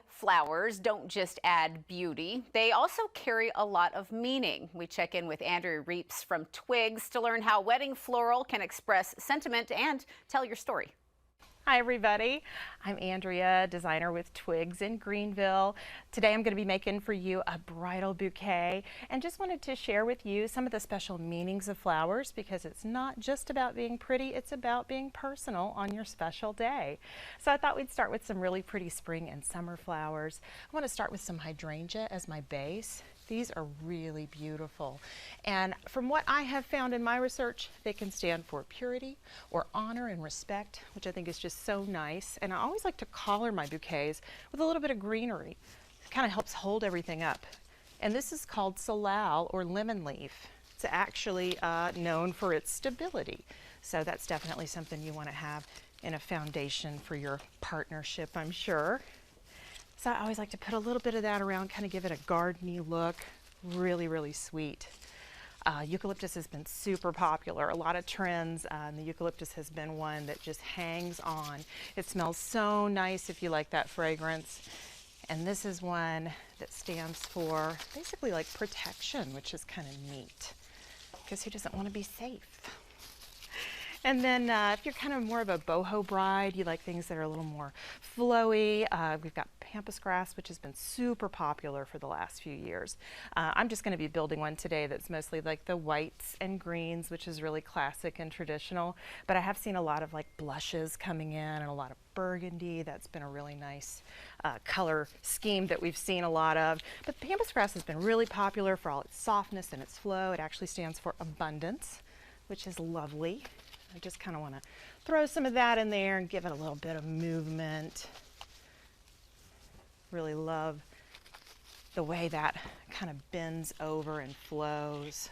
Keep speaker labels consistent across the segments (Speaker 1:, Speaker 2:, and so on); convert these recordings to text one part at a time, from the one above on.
Speaker 1: Flowers don't just add beauty, they also carry a lot of meaning. We check in with Andrea Reeps from Twigs to learn how wedding floral can express sentiment and tell your story.
Speaker 2: Hi everybody, I'm Andrea, designer with Twigs in Greenville. Today I'm going to be making for you a bridal bouquet and just wanted to share with you some of the special meanings of flowers because it's not just about being pretty, it's about being personal on your special day. So I thought we'd start with some really pretty spring and summer flowers. I want to start with some hydrangea as my base. These are really beautiful. And from what I have found in my research, they can stand for purity or honor and respect, which I think is just so nice. And I always like to color my bouquets with a little bit of greenery. It kind of helps hold everything up. And this is called salal or lemon leaf. It's actually known for its stability. So that's definitely something you want to have in a foundation for your partnership, I'm sure. So I always like to put a little bit of that around, kind of give it a gardeny look. Really, really sweet. Eucalyptus has been super popular. A lot of trends, and the eucalyptus has been one that just hangs on. It smells so nice if you like that fragrance. And this is one that stands for basically like protection, which is kind of neat. Because who doesn't want to be safe? And then if you're kind of more of a boho bride, you like things that are a little more flowy, we've got pampas grass, which has been super popular for the last few years. I'm just going to be building one today that's mostly like the whites and greens, which is really classic and traditional. But I have seen a lot of like blushes coming in and a lot of burgundy. That's been a really nice color scheme that we've seen a lot of. But pampas grass has been really popular for all its softness and its flow. It actually stands for abundance, which is lovely. I just kind of want to throw some of that in there and give it a little bit of movement. Really love the way that kind of bends over and flows.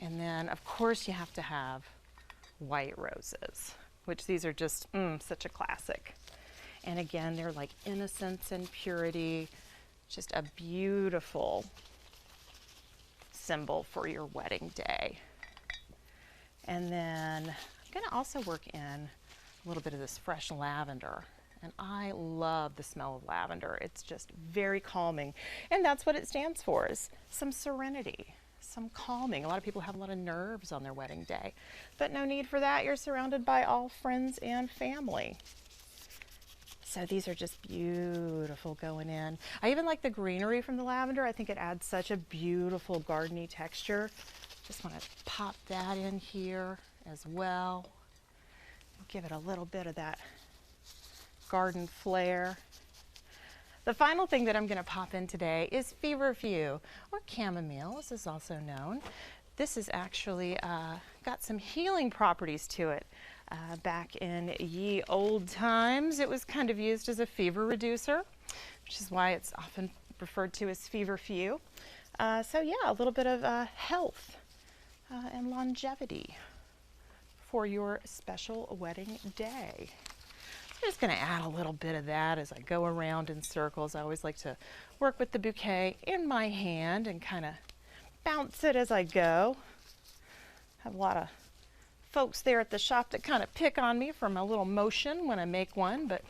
Speaker 2: And then, of course, you have to have white roses, which these are just such a classic. And again, they're like innocence and purity. Just a beautiful symbol for your wedding day. And then I'm going to also work in a little bit of this fresh lavender. And I love the smell of lavender. It's just very calming. And that's what it stands for, is some serenity, some calming. A lot of people have a lot of nerves on their wedding day. But no need for that. You're surrounded by all friends and family. So these are just beautiful going in. I even like the greenery from the lavender. I think it adds such a beautiful gardeny texture. Just want to pop that in here as well. Give it a little bit of that garden flair. The final thing that I'm going to pop in today is feverfew, or chamomile, as is also known. This has actually got some healing properties to it. Back in ye old times, it was kind of used as a fever reducer, which is why it's often referred to as feverfew. So yeah, a little bit of health and longevity for your special wedding day. I'm just going to add a little bit of that as I go around in circles. I always like to work with the bouquet in my hand and kind of bounce it as I go. Have a lot of folks there at the shop that kind of pick on me for my little motion when I make one, but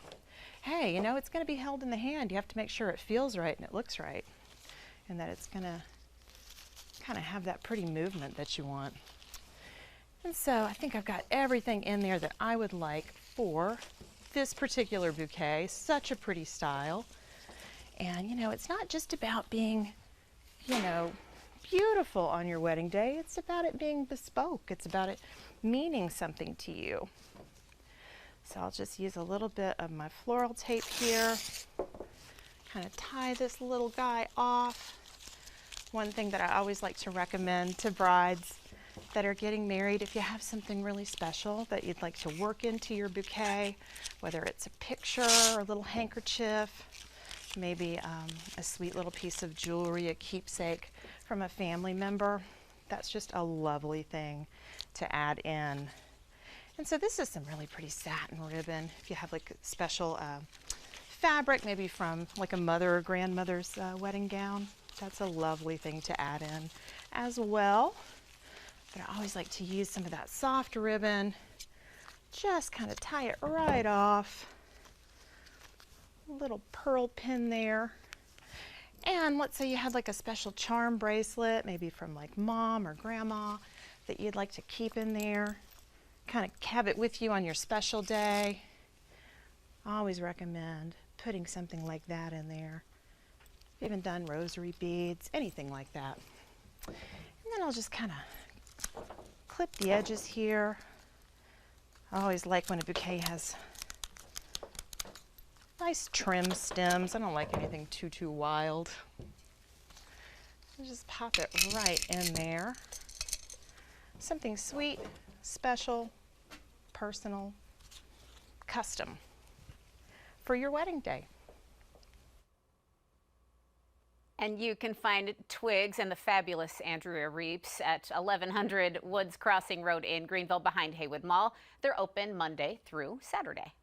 Speaker 2: hey, you know, it's going to be held in the hand. You have to make sure it feels right and it looks right, and that it's going to kind of have that pretty movement that you want. And so I think I've got everything in there that I would like for this particular bouquet. Such a pretty style. And you know, it's not just about being, you know, beautiful on your wedding day. It's about it being bespoke. It's about it meaning something to you. So I'll just use a little bit of my floral tape here. Kind of tie this little guy off. One thing that I always like to recommend to brides that are getting married, if you have something really special that you'd like to work into your bouquet, whether it's a picture or a little handkerchief, maybe a sweet little piece of jewelry, a keepsake from a family member, that's just a lovely thing to add in. And so this is some really pretty satin ribbon. If you have like special fabric, maybe from like a mother or grandmother's wedding gown, that's a lovely thing to add in as well. But I always like to use some of that soft ribbon, just kind of tie it right off. little pearl pin there. And let's say you had like a special charm bracelet, maybe from like mom or grandma, that you'd like to keep in there. Kind of have it with you on your special day. I always recommend putting something like that in there. Even done rosary beads, anything like that. And then I'll just kind of clip the edges here. I always like when a bouquet has nice trim stems. I don't like anything too wild. Just pop it right in there. Something sweet, special, personal, custom for your wedding day.
Speaker 1: And you can find Twigs and the fabulous Andrea Reeps at 1100 Woods Crossing Road in Greenville behind Haywood Mall. They're open Monday through Saturday.